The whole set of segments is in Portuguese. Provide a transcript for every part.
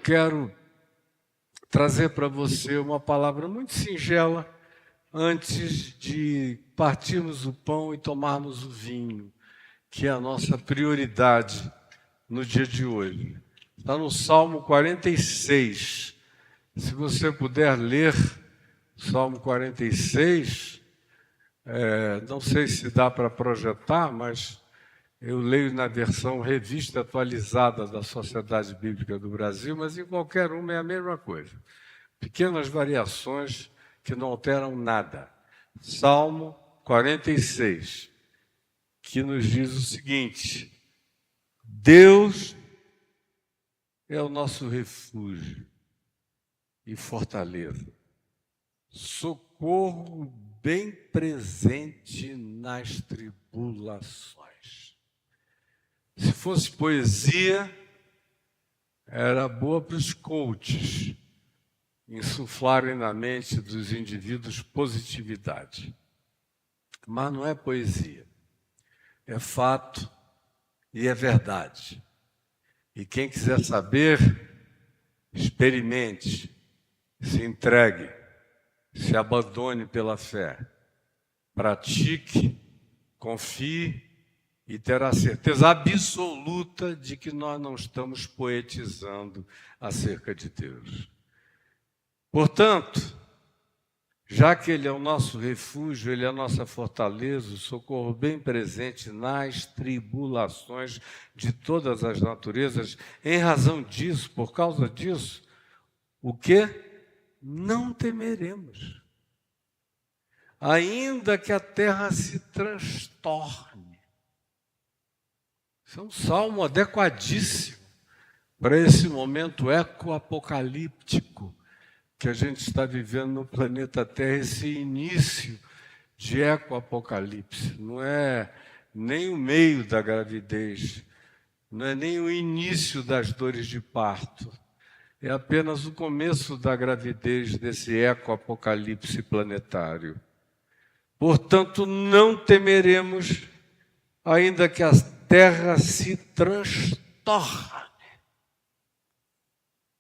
quero trazer para você uma palavra muito singela antes de partirmos o pão e tomarmos o vinho, que é a nossa prioridade no dia de hoje. Está no Salmo 46. Se você puder ler Salmo 46, não sei se dá para projetar, mas eu leio na versão revista atualizada da Sociedade Bíblica do Brasil, mas em qualquer uma é a mesma coisa. Pequenas variações que não alteram nada. Salmo 46, que nos diz o seguinte: Deus é o nosso refúgio e fortaleza, socorro bem presente nas tribulações. Se fosse poesia, era boa para os coaches insuflarem na mente dos indivíduos positividade. Mas não é poesia, é fato e é verdade. E quem quiser saber, experimente, se entregue, se abandone pela fé, pratique, confie e terá certeza absoluta de que nós não estamos poetizando acerca de Deus. Portanto, já que Ele é o nosso refúgio, Ele é a nossa fortaleza, o socorro bem presente nas tribulações de todas as naturezas, em razão disso, por causa disso, o que? Não temeremos. Ainda que a terra se transtorne. Isso é um salmo adequadíssimo para esse momento ecoapocalíptico que a gente está vivendo no planeta Terra, esse início de ecoapocalipse. Não é nem o meio da gravidez, não é nem o início das dores de parto. É apenas o começo da gravidez desse ecoapocalipse planetário. Portanto, não temeremos, ainda que a terra se transtorne.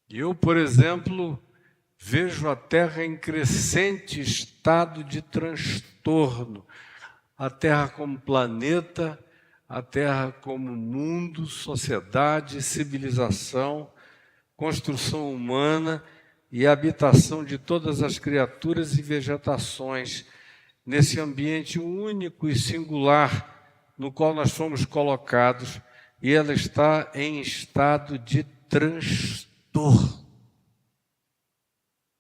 Eu, por exemplo, vejo a terra em crescente estado de transtorno. A terra como planeta, a terra como mundo, sociedade, civilização, construção humana e habitação de todas as criaturas e vegetações, nesse ambiente único e singular no qual nós fomos colocados, e ela está em estado de transtorno,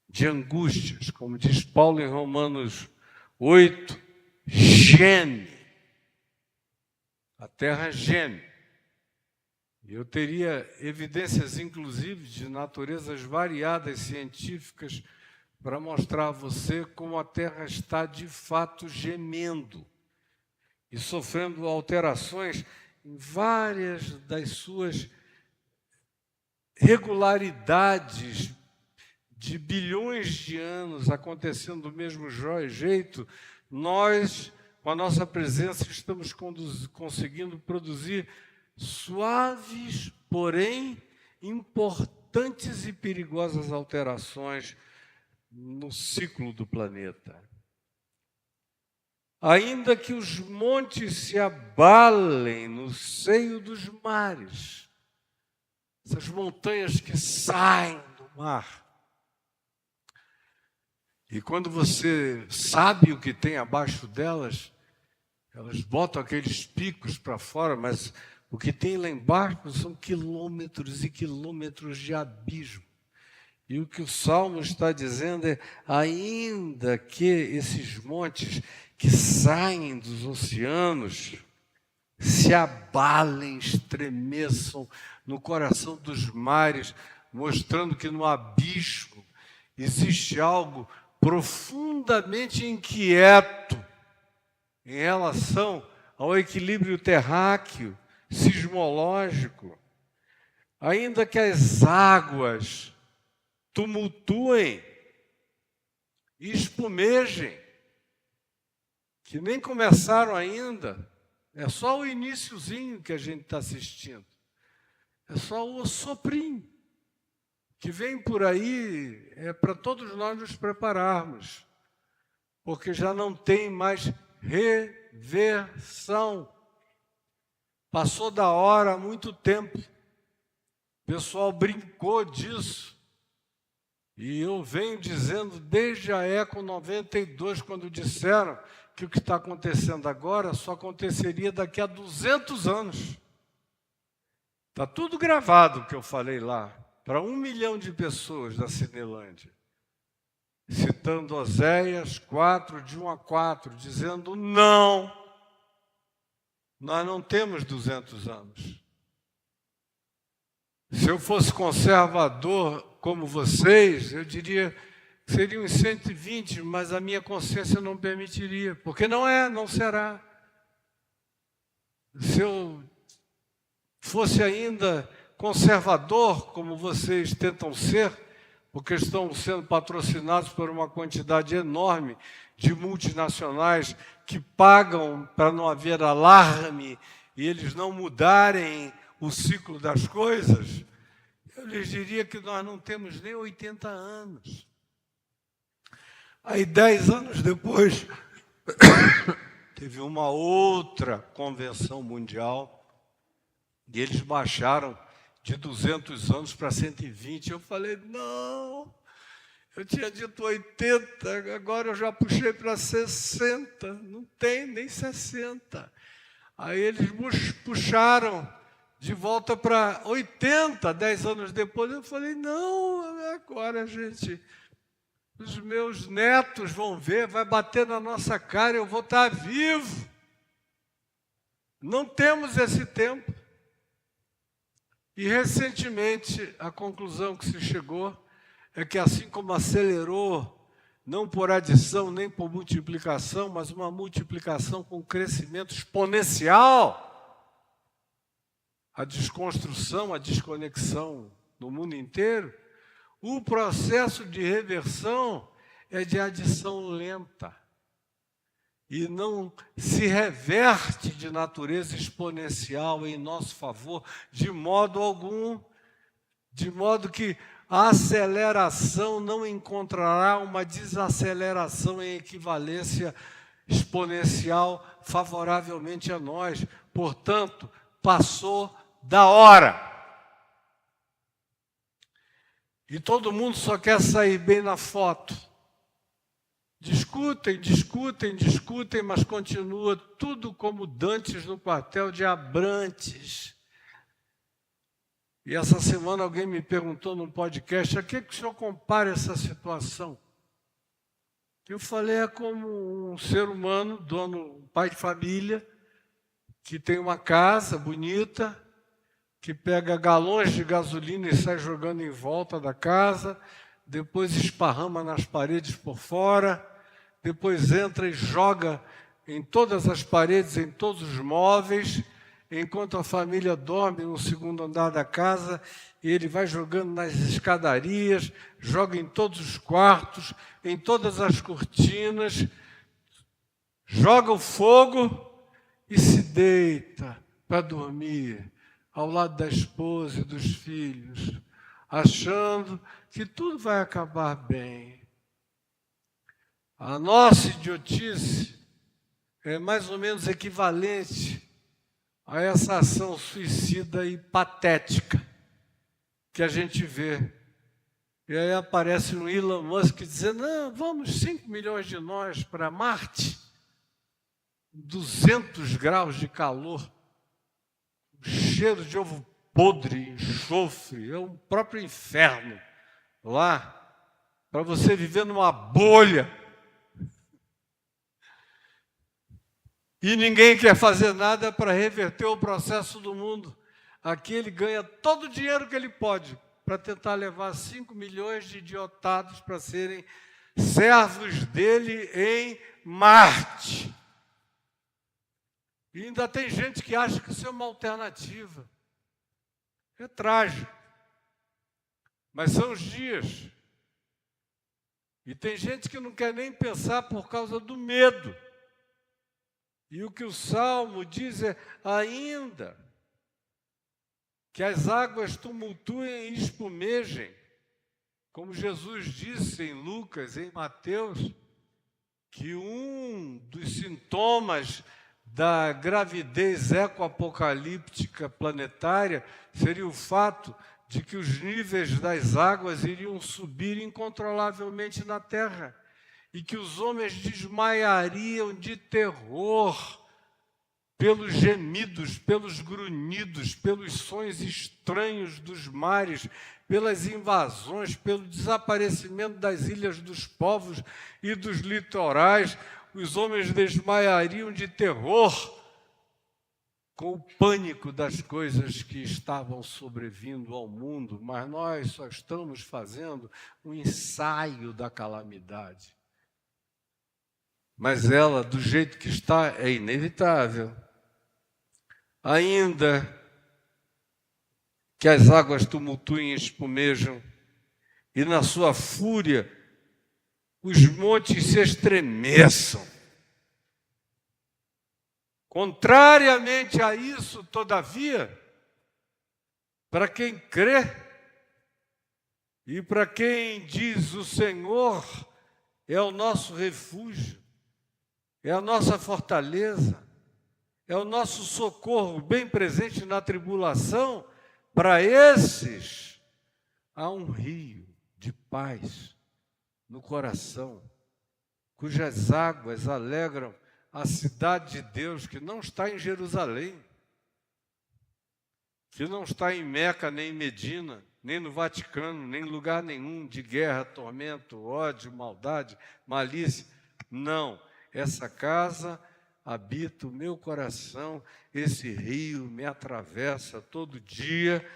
de angústias, como diz Paulo em Romanos 8, geme. A terra geme. E eu teria evidências, inclusive, de naturezas variadas científicas para mostrar a você como a terra está, de fato, gemendo e sofrendo alterações em várias das suas regularidades de bilhões de anos acontecendo do mesmo jeito. Nós, com a nossa presença, estamos conseguindo produzir suaves, porém importantes e perigosas alterações no ciclo do planeta. Ainda que os montes se abalem no seio dos mares, essas montanhas que saem do mar, e quando você sabe o que tem abaixo delas, elas botam aqueles picos para fora, mas o que tem lá embaixo são quilômetros e quilômetros de abismo. E o que o Salmo está dizendo é, ainda que esses montes que saem dos oceanos se abalem, estremeçam no coração dos mares, mostrando que no abismo existe algo profundamente inquieto em relação ao equilíbrio terráqueo, sismológico. Ainda que as águas tumultuem e espumejem, que nem começaram ainda, é só o iniciozinho que a gente está assistindo, é só o soprinho, que vem por aí é para todos nós nos prepararmos, porque já não tem mais reversão. Passou da hora há muito tempo. O pessoal brincou disso. E eu venho dizendo desde a Eco 92, quando disseram que o que está acontecendo agora só aconteceria daqui a 200 anos. Está tudo gravado o que eu falei lá, para 1 milhão de pessoas da Cinelândia. Citando Oséias 4, de 1 a 4, dizendo não, nós não temos 200 anos. Se eu fosse conservador como vocês, eu diria que seriam uns 120, mas a minha consciência não permitiria, porque não será. Se eu fosse ainda conservador, como vocês tentam ser, porque estão sendo patrocinados por uma quantidade enorme de multinacionais que pagam para não haver alarme e eles não mudarem o ciclo das coisas, eu lhes diria que nós não temos nem 80 anos. Aí, 10 anos depois, teve uma outra convenção mundial e eles baixaram de 200 anos para 120. Eu falei, não, eu tinha dito 80, agora eu já puxei para 60, não tem nem 60. Aí eles puxaram de volta para 80, 10 anos depois. Eu falei, não, agora, gente, os meus netos vão ver, vai bater na nossa cara, eu vou estar vivo. Não temos esse tempo. E, recentemente, a conclusão que se chegou é que, assim como acelerou, não por adição nem por multiplicação, mas uma multiplicação com crescimento exponencial, a desconstrução, a desconexão no mundo inteiro, o processo de reversão é de adição lenta e não se reverte de natureza exponencial em nosso favor de modo algum, de modo que a aceleração não encontrará uma desaceleração em equivalência exponencial favoravelmente a nós. Portanto, passou da hora. E todo mundo só quer sair bem na foto. Discutem, discutem, discutem, mas continua tudo como dantes no quartel de Abrantes. E essa semana alguém me perguntou num podcast, a que o senhor compara essa situação? Eu falei, é como um ser humano, dono, pai de família, que tem uma casa bonita, que pega galões de gasolina e sai jogando em volta da casa, depois esparrama nas paredes por fora, depois entra e joga em todas as paredes, em todos os móveis, enquanto a família dorme no segundo andar da casa, e ele vai jogando nas escadarias, joga em todos os quartos, em todas as cortinas, joga o fogo e se deita para dormir ao lado da esposa e dos filhos, achando que tudo vai acabar bem. A nossa idiotice é mais ou menos equivalente a essa ação suicida e patética que a gente vê. E aí aparece um Elon Musk dizendo, não, vamos 5 milhões de nós para Marte, 200 graus de calor, cheiro de ovo podre, enxofre, é um próprio inferno lá, para você viver numa bolha. E ninguém quer fazer nada para reverter o processo do mundo. Aqui ele ganha todo o dinheiro que ele pode para tentar levar 5 milhões de idiotados para serem servos dele em Marte. E ainda tem gente que acha que isso é uma alternativa. É trágico. Mas são os dias. E tem gente que não quer nem pensar por causa do medo. E o que o Salmo diz é, ainda que as águas tumultuem e espumejem, Como Jesus disse em Lucas, em Mateus, que um dos sintomas da gravidez ecoapocalíptica planetária seria o fato de que os níveis das águas iriam subir incontrolavelmente na Terra e que os homens desmaiariam de terror pelos gemidos, pelos grunhidos, pelos sons estranhos dos mares, pelas invasões, pelo desaparecimento das ilhas dos povos e dos litorais. Os homens desmaiariam de terror com o pânico das coisas que estavam sobrevindo ao mundo, mas nós só estamos fazendo um ensaio da calamidade. Mas ela, do jeito que está, é inevitável. Ainda que as águas tumultuem e espumejam, e na sua fúria os montes se estremeçam. Contrariamente a isso, todavia, para quem crê e para quem diz o Senhor é o nosso refúgio, é a nossa fortaleza, é o nosso socorro bem presente na tribulação, para esses há um rio de paz no coração, cujas águas alegram a cidade de Deus, que não está em Jerusalém, que não está em Meca, nem em Medina, nem no Vaticano, nem em lugar nenhum de guerra, tormento, ódio, maldade, malícia. Não, essa casa habita o meu coração, esse rio me atravessa todo dia,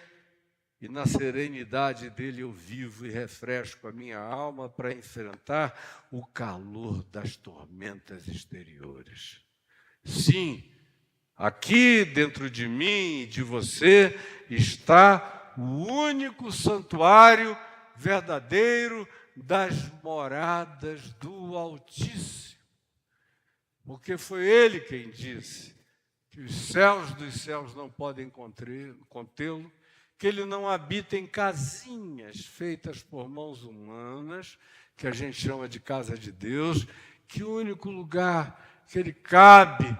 e na serenidade dele eu vivo e refresco a minha alma para enfrentar o calor das tormentas exteriores. Sim, aqui dentro de mim e de você está o único santuário verdadeiro das moradas do Altíssimo. Porque foi Ele quem disse que os céus dos céus não podem contê-lo, que Ele não habita em casinhas feitas por mãos humanas, que a gente chama de casa de Deus, que o único lugar que Ele cabe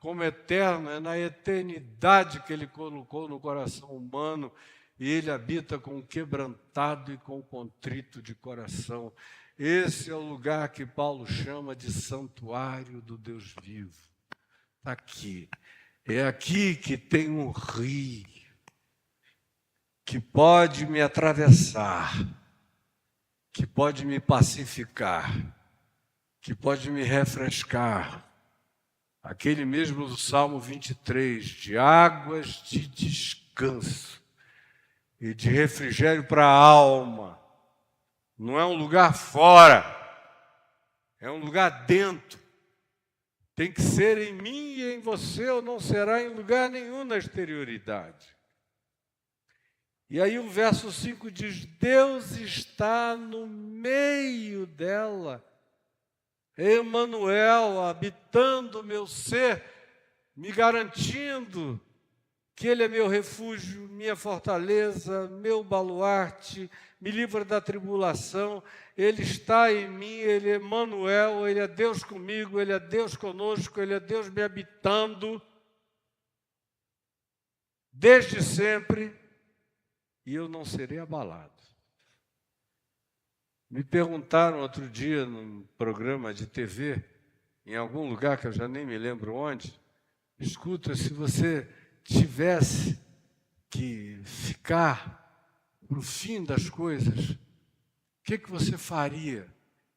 como eterno é na eternidade que Ele colocou no coração humano, e Ele habita com o quebrantado e com o contrito de coração. Esse é o lugar que Paulo chama de santuário do Deus vivo. Está aqui. É aqui que tem um rio que pode me atravessar, que pode me pacificar, que pode me refrescar. Aquele mesmo do Salmo 23, de águas de descanso e de refrigério para a alma. Não é um lugar fora, é um lugar dentro. Tem que ser em mim e em você, ou não será em lugar nenhum na exterioridade. E aí o verso 5 diz, Deus está no meio dela, Emanuel, habitando o meu ser, me garantindo que Ele é meu refúgio, minha fortaleza, meu baluarte, me livra da tribulação. Ele está em mim, Ele é Emanuel, Ele é Deus comigo, Ele é Deus conosco, Ele é Deus me habitando, desde sempre, e eu não serei abalado. Me perguntaram outro dia, num programa de TV, em algum lugar que eu já nem me lembro onde, escuta, se você tivesse que ficar para o fim das coisas, o que você faria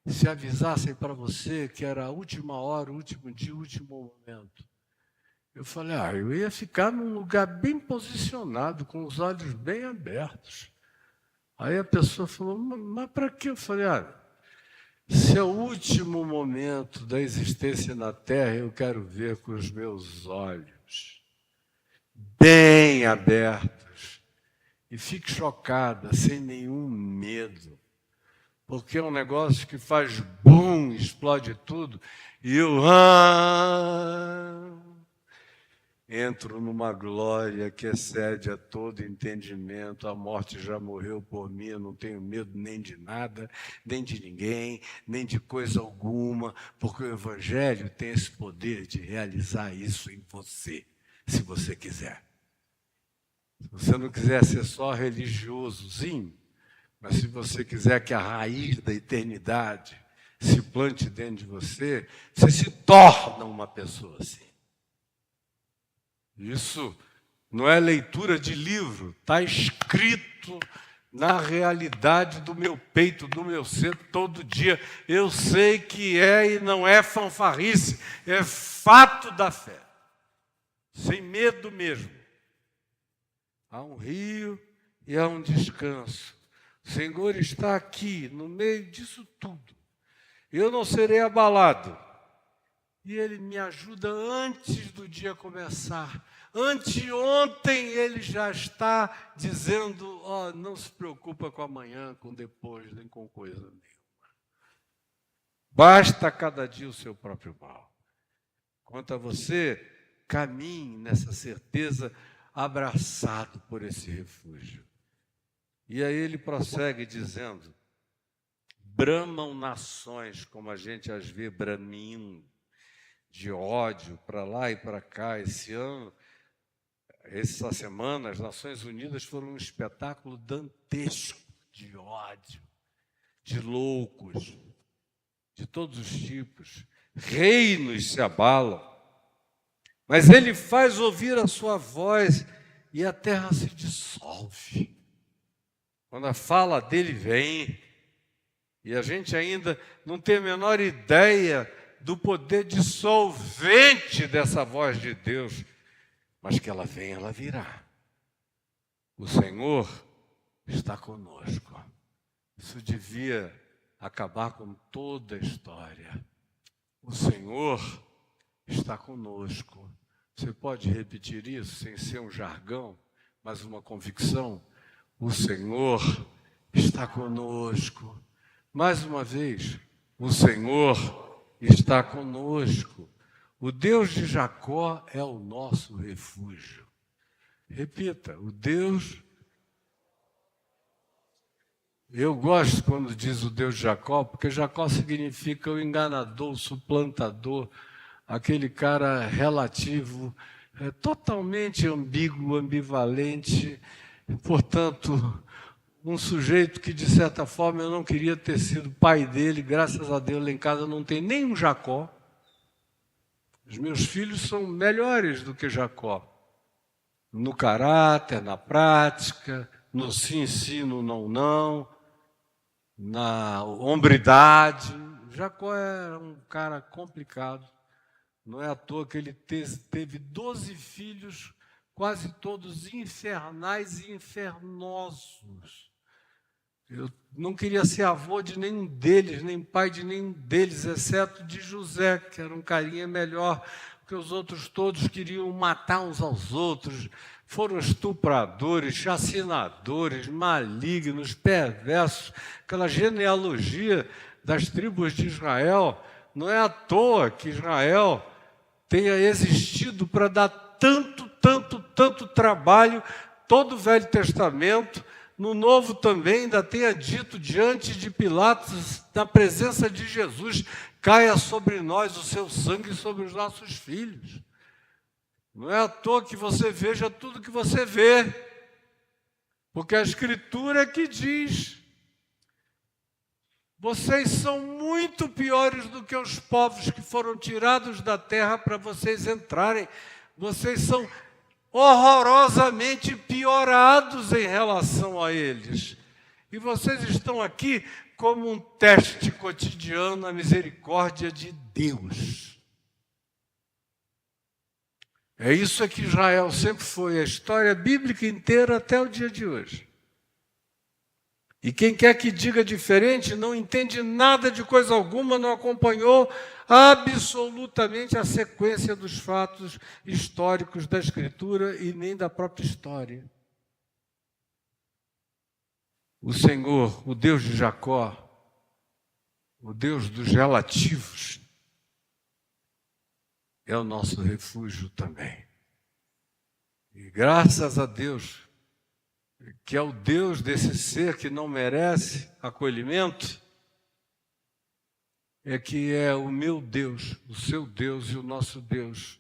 se avisassem para você que era a última hora, o último dia, o último momento? Eu falei, eu ia ficar num lugar bem posicionado, com os olhos bem abertos. Aí a pessoa falou, mas para quê? Eu falei, se é o último momento da existência na Terra, eu quero ver com os meus olhos bem abertos. E fique chocada, sem nenhum medo. Porque é um negócio que faz bum, explode tudo. E eu entro numa glória que excede a todo entendimento, a morte já morreu por mim, eu não tenho medo nem de nada, nem de ninguém, nem de coisa alguma, porque o Evangelho tem esse poder de realizar isso em você, se você quiser. Se você não quiser ser só religiosozinho, mas se você quiser que a raiz da eternidade se plante dentro de você, você se torna uma pessoa assim. Isso não é leitura de livro, está escrito na realidade do meu peito, do meu ser, todo dia. Eu sei que é e não é fanfarrice, é fato da fé, sem medo mesmo. Há um rio e há um descanso. O Senhor está aqui, no meio disso tudo. Eu não serei abalado. E Ele me ajuda antes do dia começar. Anteontem Ele já está dizendo, não se preocupa com amanhã, com depois, nem com coisa nenhuma. Basta cada dia o seu próprio mal. Quanto a você, caminhe nessa certeza, abraçado por esse refúgio. E aí ele prossegue dizendo, bramam nações, como a gente as vê bramindo, de ódio para lá e para cá. Esse ano, essa semana, as Nações Unidas foram um espetáculo dantesco de ódio, de loucos, de todos os tipos. Reinos se abalam, mas ele faz ouvir a sua voz e a terra se dissolve. Quando a fala dele vem, e a gente ainda não tem a menor ideia do poder dissolvente dessa voz de Deus, mas que ela vem, ela virá. O Senhor está conosco. Isso devia acabar com toda a história. O Senhor está conosco. Você pode repetir isso sem ser um jargão, mas uma convicção? O Senhor está conosco. Mais uma vez, o Senhor está conosco. O Deus de Jacó é o nosso refúgio. Repita, o Deus... Eu gosto quando diz o Deus de Jacó, porque Jacó significa o enganador, o suplantador, aquele cara relativo, totalmente ambíguo, ambivalente, portanto, um sujeito que, de certa forma, eu não queria ter sido pai dele. Graças a Deus, lá em casa não tem nenhum Jacó. Os meus filhos são melhores do que Jacó, no caráter, na prática, no sim, sim, no não, não, na hombridade. Jacó era um cara complicado. Não é à toa que ele teve 12 filhos, quase todos infernais e infernosos. Eu não queria ser avô de nenhum deles, nem pai de nenhum deles, exceto de José, que era um carinha melhor, porque os outros todos queriam matar uns aos outros. Foram estupradores, chacinadores, malignos, perversos. Aquela genealogia das tribos de Israel, não é à toa que Israel tenha existido para dar tanto trabalho, todo o Velho Testamento. No Novo também ainda tenha dito diante de Pilatos, na presença de Jesus, caia sobre nós o seu sangue sobre os nossos filhos. Não é à toa que você veja tudo que você vê, porque a Escritura é que diz, vocês são muito piores do que os povos que foram tirados da terra para vocês entrarem. Vocês são horrorosamente piorados em relação a eles. E vocês estão aqui como um teste cotidiano à misericórdia de Deus. É isso que Israel sempre foi, a história bíblica inteira até o dia de hoje. E quem quer que diga diferente não entende nada de coisa alguma, não acompanhou absolutamente a sequência dos fatos históricos da Escritura e nem da própria história. O Senhor, o Deus de Jacó, o Deus dos relativos, é o nosso refúgio também. E graças a Deus, que é o Deus desse ser que não merece acolhimento, é que é o meu Deus, o seu Deus e o nosso Deus,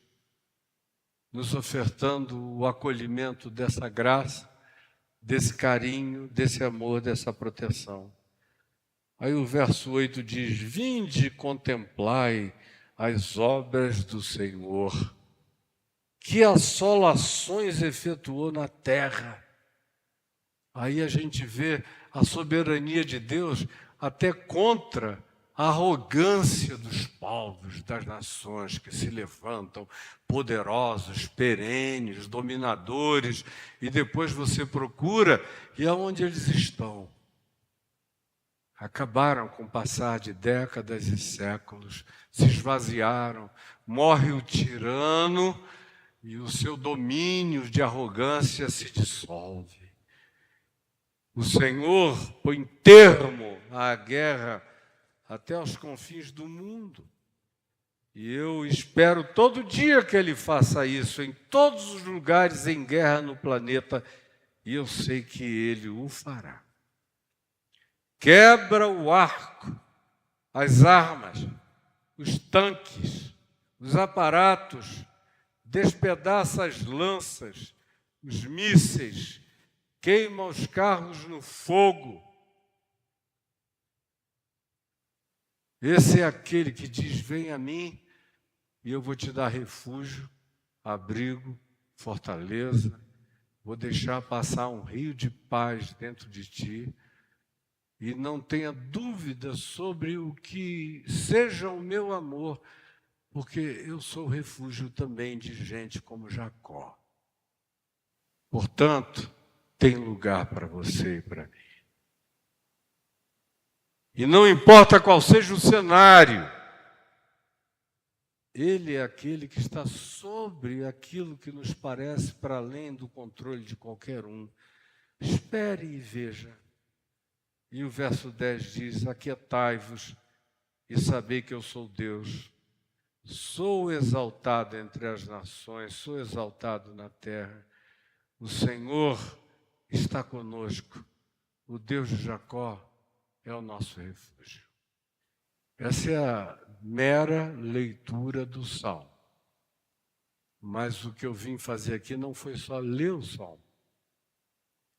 nos ofertando o acolhimento dessa graça, desse carinho, desse amor, dessa proteção. Aí o verso 8 diz: vinde e contemplai as obras do Senhor, que assolações efetuou na terra. Aí a gente vê a soberania de Deus até contra a arrogância dos povos, das nações que se levantam, poderosos, perenes, dominadores, e depois você procura, e aonde eles estão? Acabaram com o passar de décadas e séculos, se esvaziaram, morre o tirano e o seu domínio de arrogância se dissolve. O Senhor põe termo à guerra até aos confins do mundo. E eu espero todo dia que Ele faça isso, em todos os lugares em guerra no planeta, e eu sei que Ele o fará. Quebra o arco, as armas, os tanques, os aparatos, despedaça as lanças, os mísseis, queima os carros no fogo. Esse é aquele que diz: vem a mim e eu vou te dar refúgio, abrigo, fortaleza, vou deixar passar um rio de paz dentro de ti, e não tenha dúvida sobre o que seja o meu amor, porque eu sou refúgio também de gente como Jacó. Portanto, tem lugar para você e para mim. E não importa qual seja o cenário, Ele é aquele que está sobre aquilo que nos parece para além do controle de qualquer um. Espere e veja. E o verso 10 diz: aquietai-vos e sabei que eu sou Deus. Sou exaltado entre as nações, sou exaltado na terra. O Senhor está conosco. O Deus de Jacó é o nosso refúgio. Essa é a mera leitura do Salmo. Mas o que eu vim fazer aqui não foi só ler o Salmo.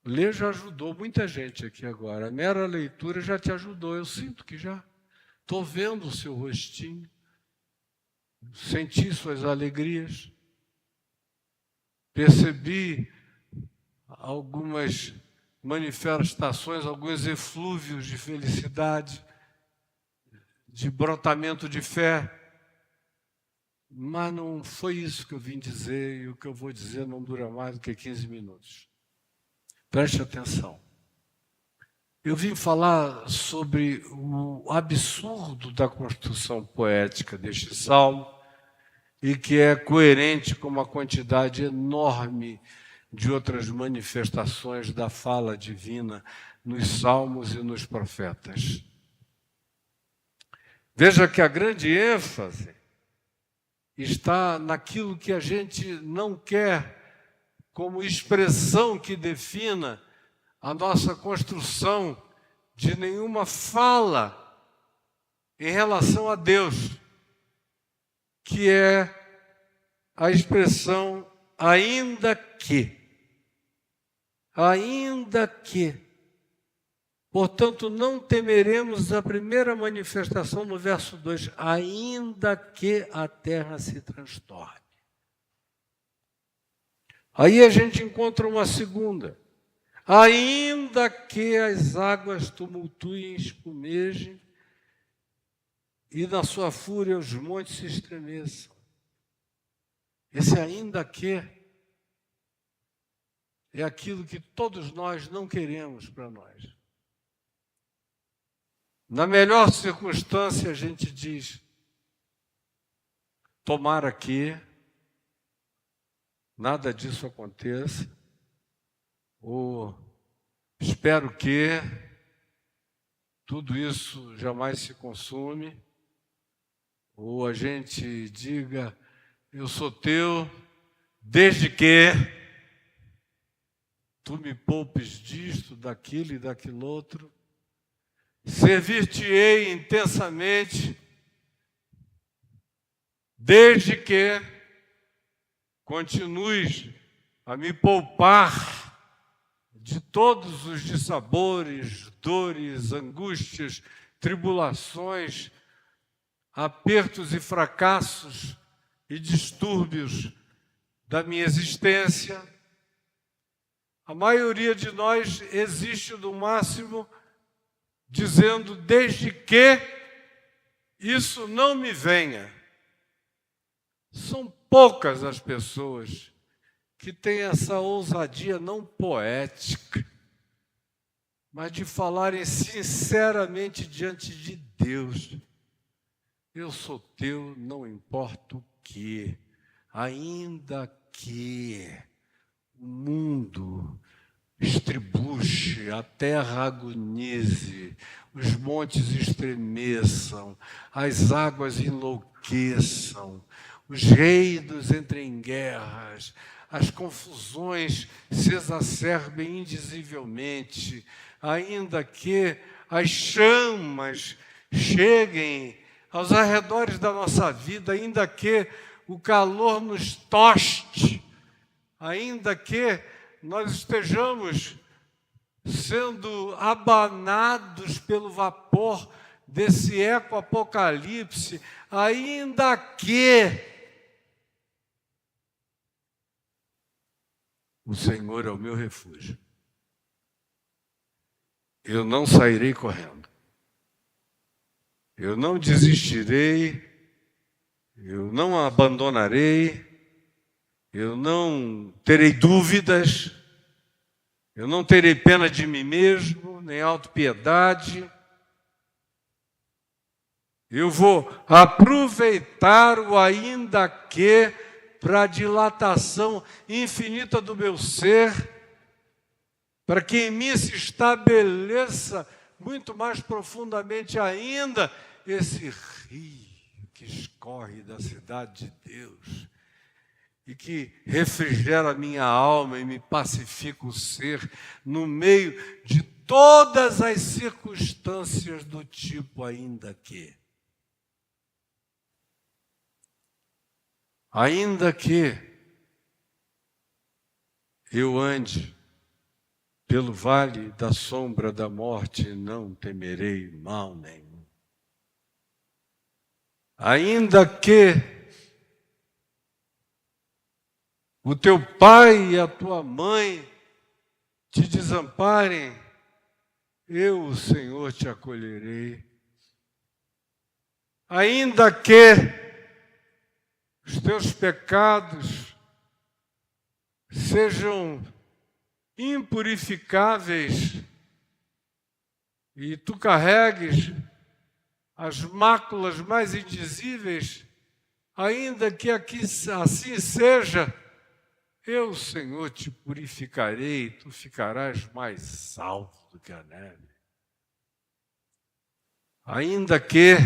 Ler já ajudou muita gente aqui agora. A mera leitura já te ajudou. Eu sinto que já. Estou vendo o seu rostinho. Senti suas alegrias. Percebi algumas manifestações, alguns eflúvios de felicidade, de brotamento de fé. Mas não foi isso que eu vim dizer, e o que eu vou dizer não dura mais do que 15 minutos. Preste atenção. Eu vim falar sobre o absurdo da construção poética deste salmo e que é coerente com uma quantidade enorme de outras manifestações da fala divina nos salmos e nos profetas. Veja que a grande ênfase está naquilo que a gente não quer como expressão que defina a nossa construção de nenhuma fala em relação a Deus, que é a expressão ainda que. Ainda que. Portanto, não temeremos a primeira manifestação no verso 2, ainda que a terra se transtorne. Aí a gente encontra uma segunda. Ainda que as águas tumultuem e espumejem, e na sua fúria os montes se estremeçam. Esse ainda que é aquilo que todos nós não queremos para nós. Na melhor circunstância a gente diz: tomara que nada disso aconteça, ou espero que tudo isso jamais se consume, ou a gente diga: eu sou teu, desde que tu me poupes disto, daquilo e daquilo outro. Servir-te-ei intensamente, desde que continues a me poupar de todos os dissabores, dores, angústias, tribulações, apertos e fracassos e distúrbios da minha existência. A maioria de nós existe no máximo dizendo, desde que isso não me venha. São poucas as pessoas que têm essa ousadia não poética, mas de falarem sinceramente diante de Deus. Eu sou teu, não importa o que, ainda que o mundo estribuche, a terra agonize, os montes estremeçam, as águas enlouqueçam, os reinos entrem em guerras, as confusões se exacerbem indizivelmente, ainda que as chamas cheguem aos arredores da nossa vida, ainda que o calor nos toste, ainda que nós estejamos sendo abanados pelo vapor desse eco-apocalipse, ainda que o Senhor é o meu refúgio, eu não sairei correndo, eu não desistirei, eu não abandonarei, eu não terei dúvidas, eu não terei pena de mim mesmo, nem autopiedade. Eu vou aproveitar o ainda que para a dilatação infinita do meu ser, para que em mim se estabeleça muito mais profundamente ainda esse rio que escorre da cidade de Deus e que refrigera a minha alma e me pacifica o ser no meio de todas as circunstâncias do tipo ainda que. Ainda que eu ande pelo vale da sombra da morte, não temerei mal nenhum. Ainda que o teu pai e a tua mãe te desamparem, eu, o Senhor, te acolherei. Ainda que os teus pecados sejam impurificáveis e tu carregues as máculas mais indizíveis, ainda que aqui assim seja, eu, Senhor, te purificarei, tu ficarás mais alto do que a neve. Ainda que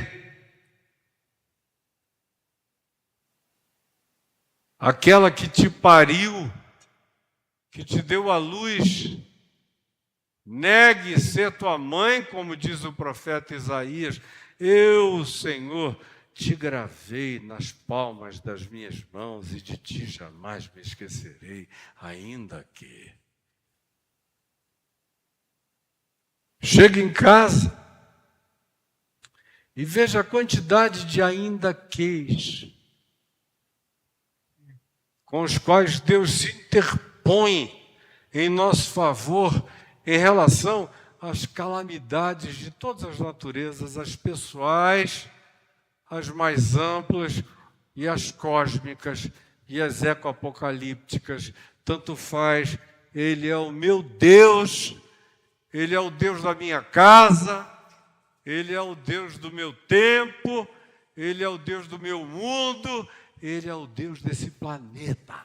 aquela que te pariu, que te deu a luz, negue ser tua mãe, como diz o profeta Isaías, eu, Senhor, te gravei nas palmas das minhas mãos e de ti jamais me esquecerei, ainda que. Chega em casa e veja a quantidade de ainda queis com os quais Deus se interpõe em nosso favor em relação às calamidades de todas as naturezas, as pessoais, as mais amplas e as cósmicas e as ecoapocalípticas. Tanto faz, Ele é o meu Deus, Ele é o Deus da minha casa, Ele é o Deus do meu tempo, Ele é o Deus do meu mundo, Ele é o Deus desse planeta.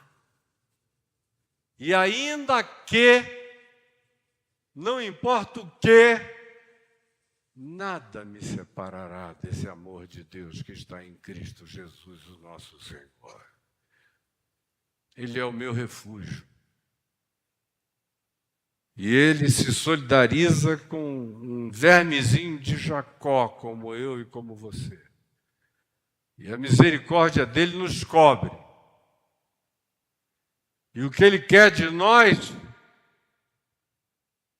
E ainda que, não importa o que, nada me separará desse amor de Deus que está em Cristo Jesus, o nosso Senhor. Ele é o meu refúgio. E ele se solidariza com um vermezinho de Jacó, como eu e como você. E a misericórdia dele nos cobre. E o que ele quer de nós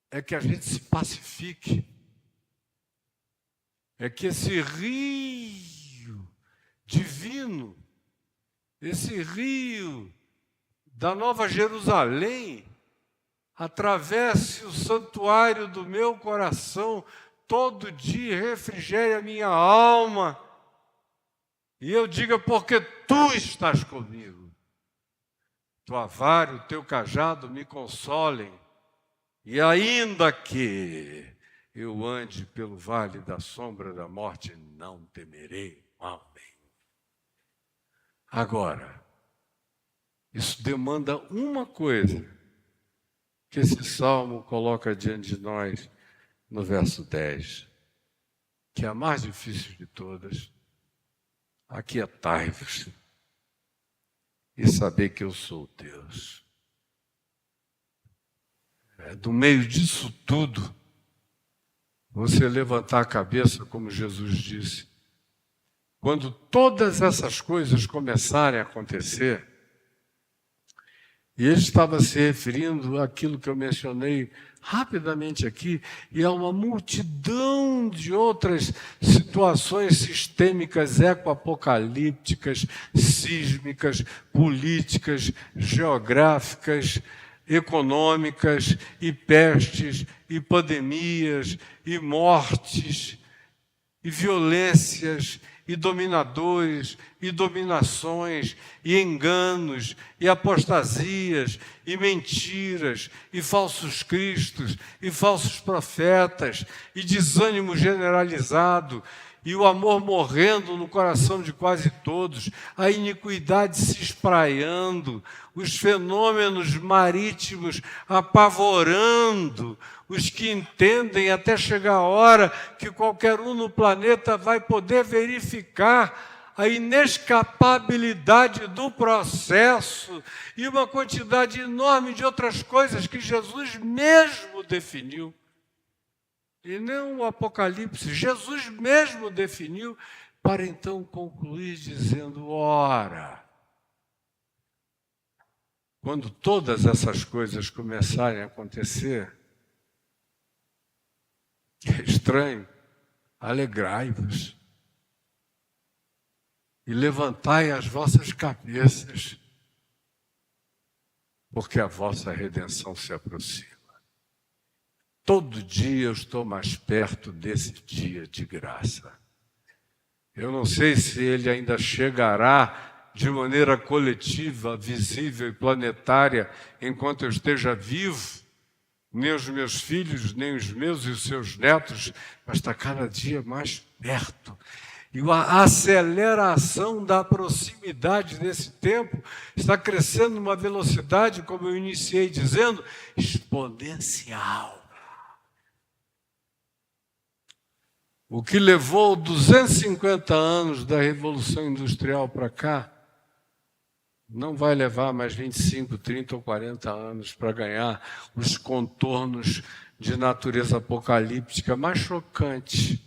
é que a gente se pacifique. É que esse rio divino, esse rio da Nova Jerusalém, atravesse o santuário do meu coração todo dia, refrigere a minha alma, e eu diga, porque tu estás comigo. Tua vara e o teu cajado me consolem, e ainda que eu ande pelo vale da sombra da morte, não temerei mal nenhum. Agora, isso demanda uma coisa que esse salmo coloca diante de nós no verso 10, que é a mais difícil de todas: aquietai-vos e saber que eu sou Deus. Do meio disso tudo, você levantar a cabeça, como Jesus disse. Quando todas essas coisas começarem a acontecer, e ele estava se referindo àquilo que eu mencionei rapidamente aqui, e a uma multidão de outras situações sistêmicas, ecoapocalípticas, sísmicas, políticas, geográficas, econômicas, e pestes, e pandemias, e mortes, e violências, e dominadores, e dominações, e enganos, e apostasias, e mentiras, e falsos cristos, e falsos profetas, e desânimo generalizado, e o amor morrendo no coração de quase todos, a iniquidade se espraiando, os fenômenos marítimos apavorando os que entendem, até chegar a hora que qualquer um no planeta vai poder verificar a inescapabilidade do processo e uma quantidade enorme de outras coisas que Jesus mesmo definiu. E não o Apocalipse, Jesus mesmo definiu, para então concluir dizendo: ora, quando todas essas coisas começarem a acontecer, é estranho, alegrai-vos e levantai as vossas cabeças, porque a vossa redenção se aproxima. Todo dia eu estou mais perto desse dia de graça. Eu não sei se ele ainda chegará de maneira coletiva, visível e planetária enquanto eu esteja vivo, nem os meus filhos, nem os meus e os seus netos, mas está cada dia mais perto. E a aceleração da proximidade desse tempo está crescendo numa velocidade, como eu iniciei dizendo, exponencial. O que levou 250 anos da Revolução Industrial para cá, não vai levar mais 25, 30 ou 40 anos para ganhar os contornos de natureza apocalíptica mais chocantes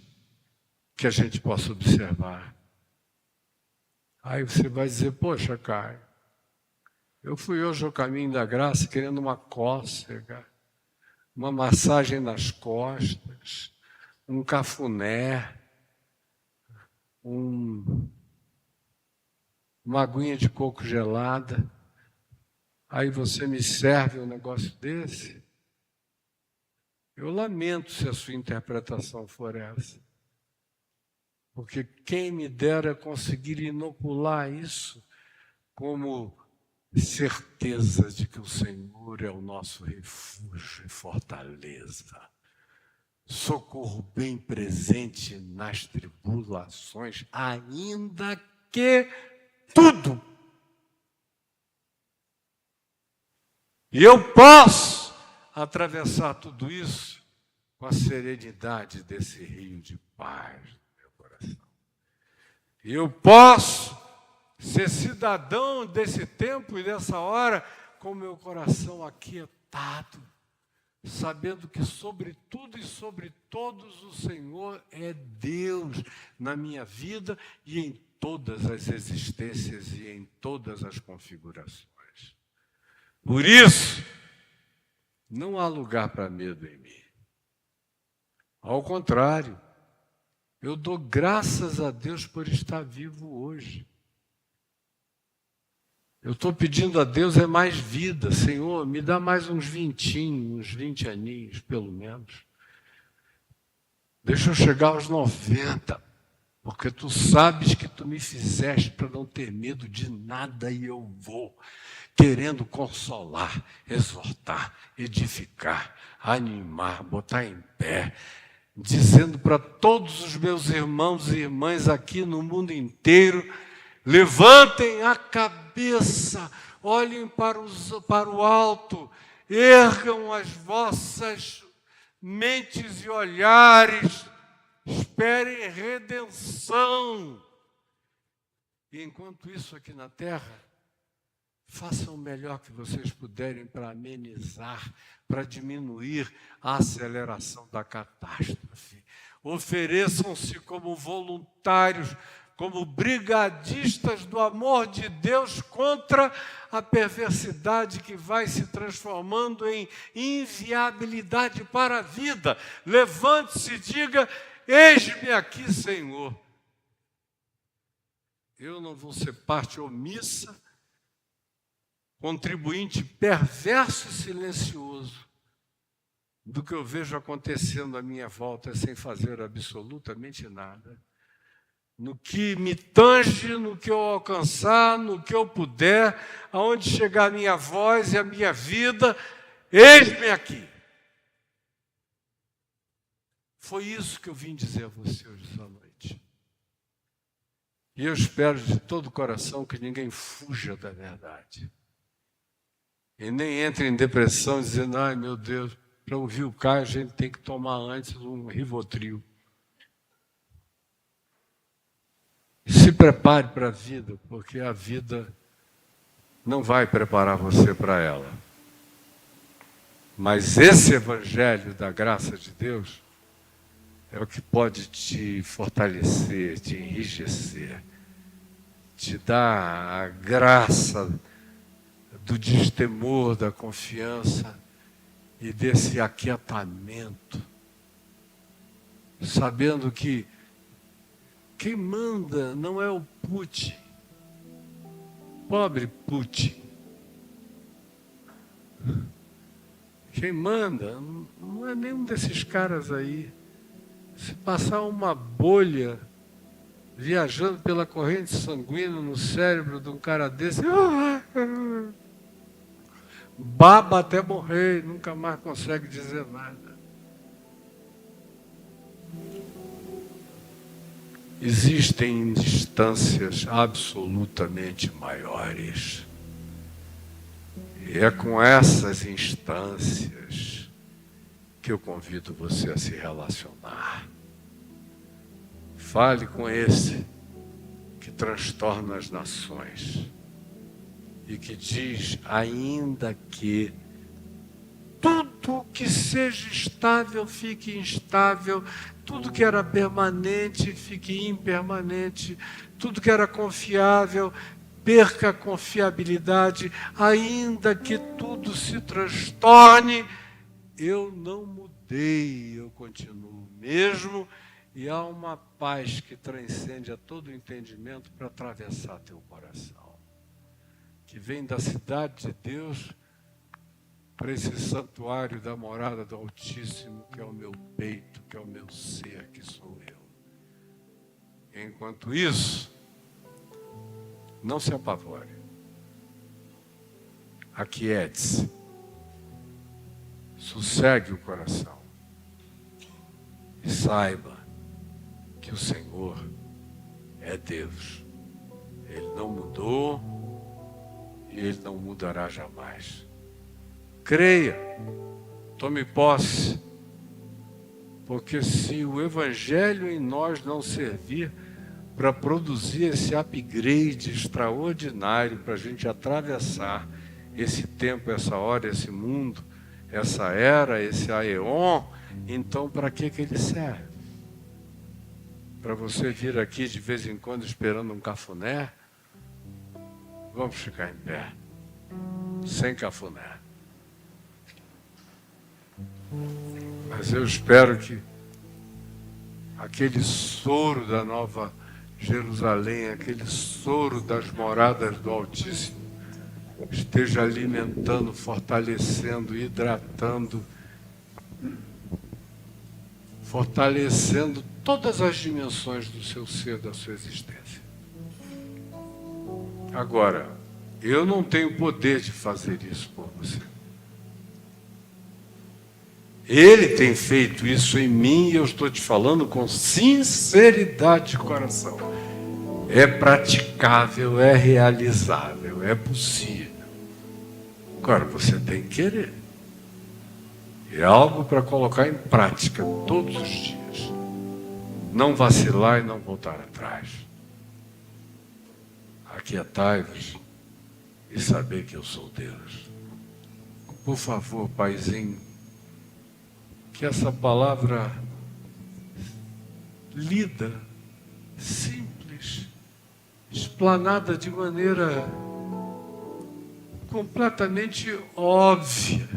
que a gente possa observar. Aí você vai dizer: poxa, Caio, eu fui hoje ao caminho da graça querendo uma cócega, uma massagem nas costas, um cafuné, uma aguinha de coco gelada. Aí você me serve um negócio desse? Eu lamento se a sua interpretação for essa. Porque quem me dera conseguir inocular isso como certeza de que o Senhor é o nosso refúgio e fortaleza, socorro bem presente nas tribulações, ainda que tudo. E eu posso atravessar tudo isso com a serenidade desse rio de paz no meu coração. E eu posso ser cidadão desse tempo e dessa hora com o meu coração aquietado, sabendo que sobre tudo e sobre todos o Senhor é Deus na minha vida e em todas as existências e em todas as configurações. Por isso, não há lugar para medo em mim. Ao contrário, eu dou graças a Deus por estar vivo hoje. Eu estou pedindo a Deus mais vida. Senhor, me dá mais uns 20 aninhos, pelo menos. Deixa eu chegar aos 90, porque tu sabes que tu me fizeste para não ter medo de nada e eu vou, querendo consolar, exortar, edificar, animar, botar em pé, dizendo para todos os meus irmãos e irmãs aqui no mundo inteiro: levantem a cabeça, olhem para o alto, ergam as vossas mentes e olhares, esperem redenção. E enquanto isso aqui na terra, façam o melhor que vocês puderem para amenizar, para diminuir a aceleração da catástrofe. Ofereçam-se como voluntários, como brigadistas do amor de Deus contra a perversidade que vai se transformando em inviabilidade para a vida. Levante-se e diga: eis-me aqui, Senhor. Eu não vou ser parte omissa, contribuinte perverso e silencioso do que eu vejo acontecendo à minha volta sem fazer absolutamente nada. No que me tange, no que eu alcançar, no que eu puder, aonde chegar a minha voz e a minha vida, eis-me aqui. Foi isso que eu vim dizer a você hoje essa noite. E eu espero de todo o coração que ninguém fuja da verdade. E nem entre em depressão dizendo: ai meu Deus, para ouvir o Caio a gente tem que tomar antes um Rivotril. Se prepare para a vida, porque a vida não vai preparar você para ela. Mas esse evangelho da graça de Deus é o que pode te fortalecer, te enriquecer, te dar a graça do destemor, da confiança e desse aquietamento, sabendo que quem manda não é o Putin, pobre Putin. Quem manda não é nenhum desses caras aí. Se passar uma bolha viajando pela corrente sanguínea no cérebro de um cara desse, baba até morrer, nunca mais consegue dizer nada. Existem instâncias absolutamente maiores. E é com essas instâncias que eu convido você a se relacionar. Fale com esse que transtorna as nações e que diz: ainda que tudo que seja estável fique instável, tudo que era permanente fique impermanente, tudo que era confiável perca a confiabilidade, ainda que tudo se transtorne, eu não mudei, eu continuo o mesmo, e há uma paz que transcende a todo entendimento para atravessar teu coração, que vem da cidade de Deus para esse santuário da morada do Altíssimo, que é o meu peito, que é o meu ser, que sou eu. Enquanto isso, não se apavore. Aquiete-se. Sossegue o coração. E saiba que o Senhor é Deus. Ele não mudou e Ele não mudará jamais. Creia, tome posse, porque se o Evangelho em nós não servir para produzir esse upgrade extraordinário para a gente atravessar esse tempo, essa hora, esse mundo, essa era, esse aeon, então para que ele serve? Para você vir aqui de vez em quando esperando um cafuné? Vamos ficar em pé, sem cafuné. Mas eu espero que aquele soro da Nova Jerusalém, aquele soro das moradas do Altíssimo, esteja alimentando, fortalecendo, hidratando, fortalecendo todas as dimensões do seu ser, da sua existência. Agora, eu não tenho poder de fazer isso por você. Ele tem feito isso em mim e eu estou te falando com sinceridade de coração. É praticável, é realizável, é possível. Agora, você tem que querer. É algo para colocar em prática todos os dias. Não vacilar e não voltar atrás. Aquietai-vos e saber que eu sou Deus. Por favor, Paizinho, que essa palavra lida, simples, explanada de maneira completamente óbvia,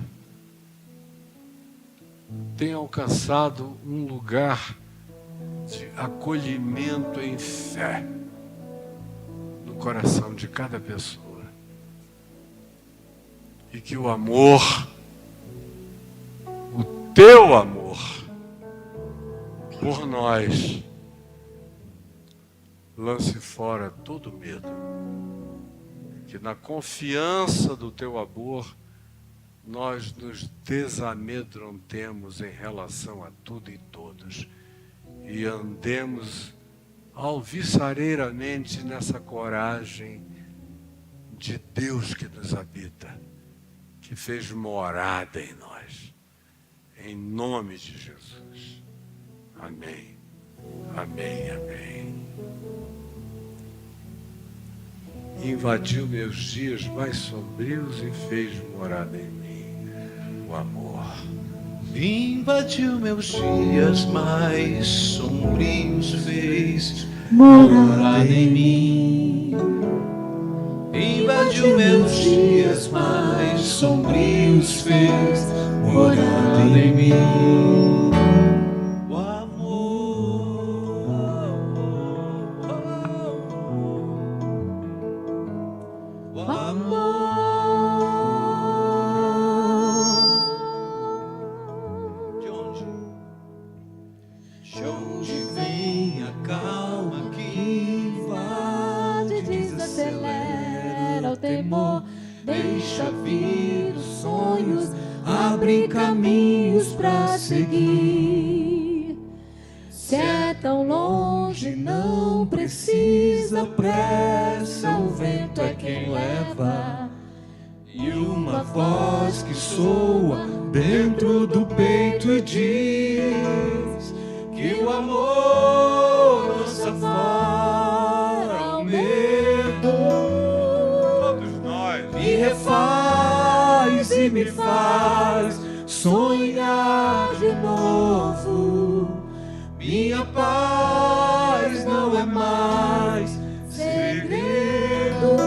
tenha alcançado um lugar de acolhimento em fé no coração de cada pessoa. E que o amor, o teu amor por nós, lance fora todo medo. Que na confiança do teu amor, nós nos desamedrontemos em relação a tudo e todos. E andemos alvissareiramente nessa coragem de Deus que nos habita, que fez morada em nós. Em nome de Jesus. Amém. Amém, amém. Invadiu meus dias mais sombrios e fez morada em mim o amor. Invadiu meus dias mais sombrios, fez morada em mim. Invadiu meus dias mais sombrios, fez morada em mim. O amor, o amor. De onde vem a calma que invade, desacelera o temor, deixa vir os sonhos, abre caminhos pra seguir. Se é tão longe, não precisa pressa, o vento é quem leva. E uma voz que soa dentro do peito e diz que o amor lança fora o medo. Todos nós. Me refaz e me faz sonhar de novo. Minha paz não é mais segredo.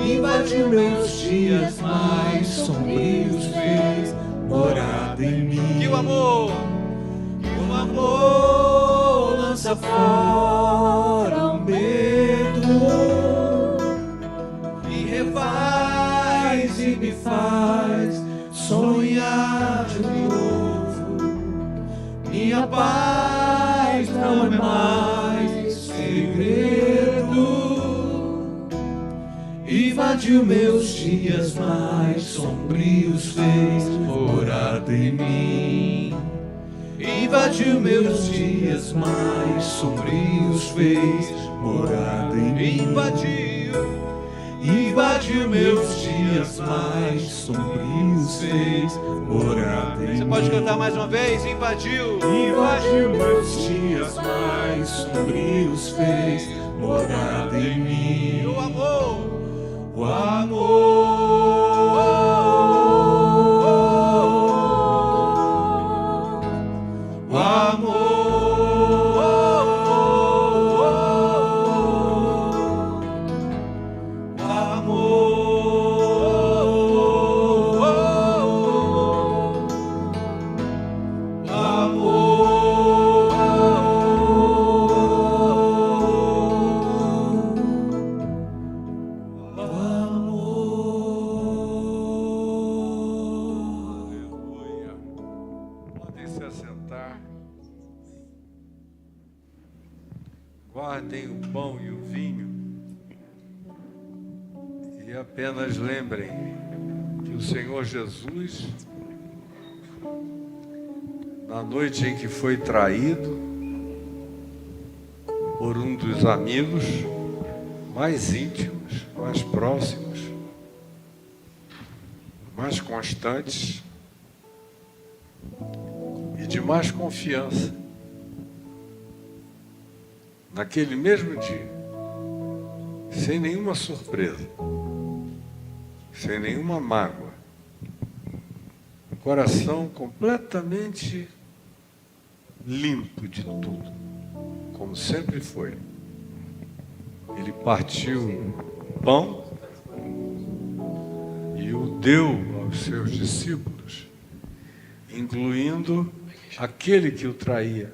Invadiu meus dias mais sombrios, fez morada em mim. Que o amor lança fora o medo. Me refaz e me faz sonhar de novo. Minha paz não é mais segredo. Invadiu meus dias mais sombrios, fez morada em mim. Invadiu meus dias mais sombrios, fez morada em mim. Invadiu meus dias mais sombrios, fez morada em mim. Você pode cantar mais uma vez? Invadiu meus dias mais sombrios, fez morada em mim. o amor. O amor. guardem o pão e o vinho e apenas lembrem que o Senhor Jesus, na noite em que foi traído por um dos amigos mais íntimos, mais próximos, mais constantes e de mais confiança, naquele mesmo dia, sem nenhuma surpresa, sem nenhuma mágoa, um coração completamente limpo de tudo, como sempre foi. Ele partiu o pão e o deu aos seus discípulos, incluindo aquele que o traía,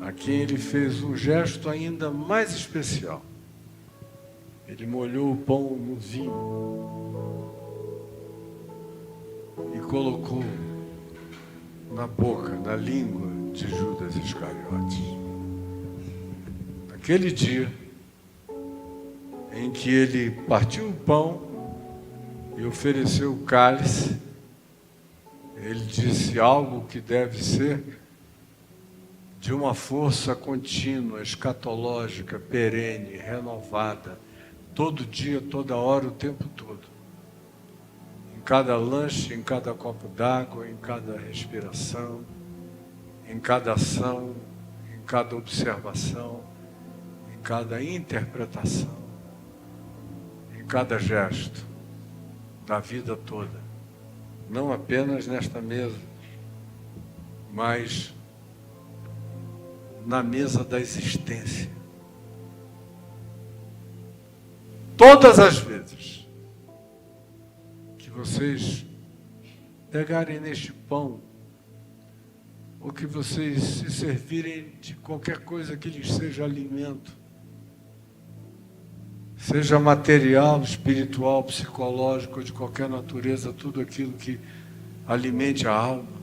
a quem ele fez um gesto ainda mais especial. Ele molhou o pão no vinho e colocou na boca, na língua de Judas Iscariotes. Naquele dia em que ele partiu o pão e ofereceu o cálice, ele disse algo que deve ser de uma força contínua, escatológica, perene, renovada, todo dia, toda hora, o tempo todo. Em cada lanche, em cada copo d'água, em cada respiração, em cada ação, em cada observação, em cada interpretação, em cada gesto da vida toda. Não apenas nesta mesa, mas na mesa da existência. Todas as vezes que vocês pegarem neste pão, ou que vocês se servirem de qualquer coisa que lhes seja alimento, seja material, espiritual, psicológico, de qualquer natureza, tudo aquilo que alimente a alma.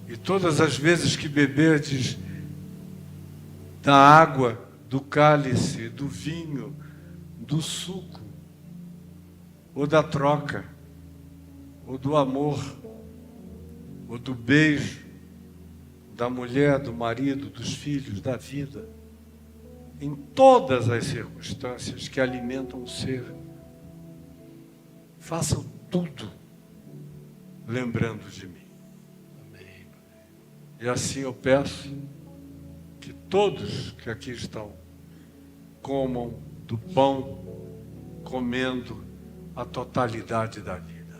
E todas as vezes que beberdes da água, do cálice, do vinho, do suco, ou da troca, ou do amor, ou do beijo, da mulher, do marido, dos filhos, da vida, em todas as circunstâncias que alimentam o ser, façam tudo lembrando de mim. E assim eu peço que todos que aqui estão comam do pão, comendo a totalidade da vida,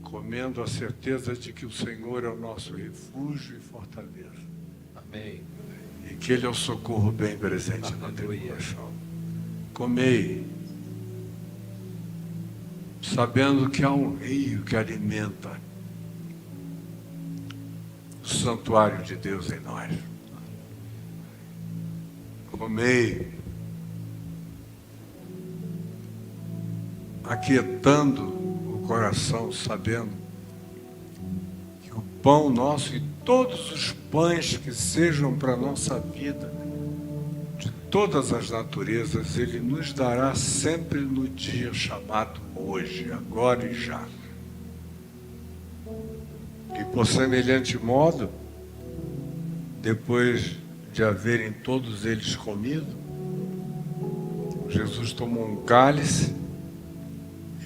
comendo a certeza de que o Senhor é o nosso refúgio e fortaleza. Amém. E que Ele é o socorro bem presente na tribulação. Comei, sabendo que há um rio que alimenta o santuário de Deus em nós. Comei, aquietando o coração, sabendo que o pão nosso e todos os pães que sejam para a nossa vida, de todas as naturezas, Ele nos dará sempre no dia chamado hoje, agora e já. E por semelhante modo, depois de haverem todos eles comido, Jesus tomou um cálice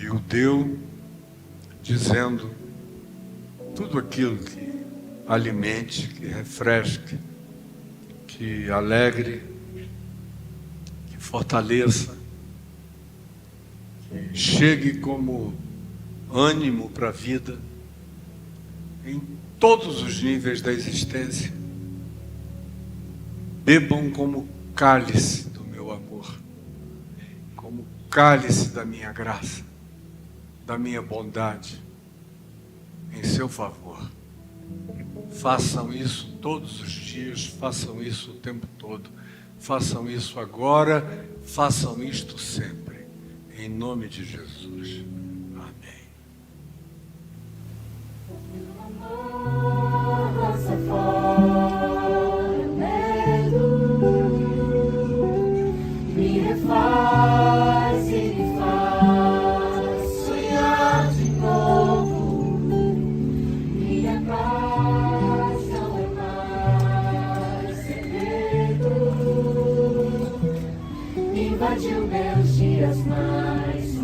e o deu, dizendo: tudo aquilo que alimente, que refresque, que alegre, que fortaleça, que chegue como ânimo para a vida, em todos os níveis da existência. Bebam como cálice do meu amor, como cálice da minha graça, da minha bondade, em seu favor. Façam isso todos os dias, façam isso o tempo todo, façam isso agora, façam isto sempre, em nome de Jesus. Amém. Rastafari. invadiu meus dias mais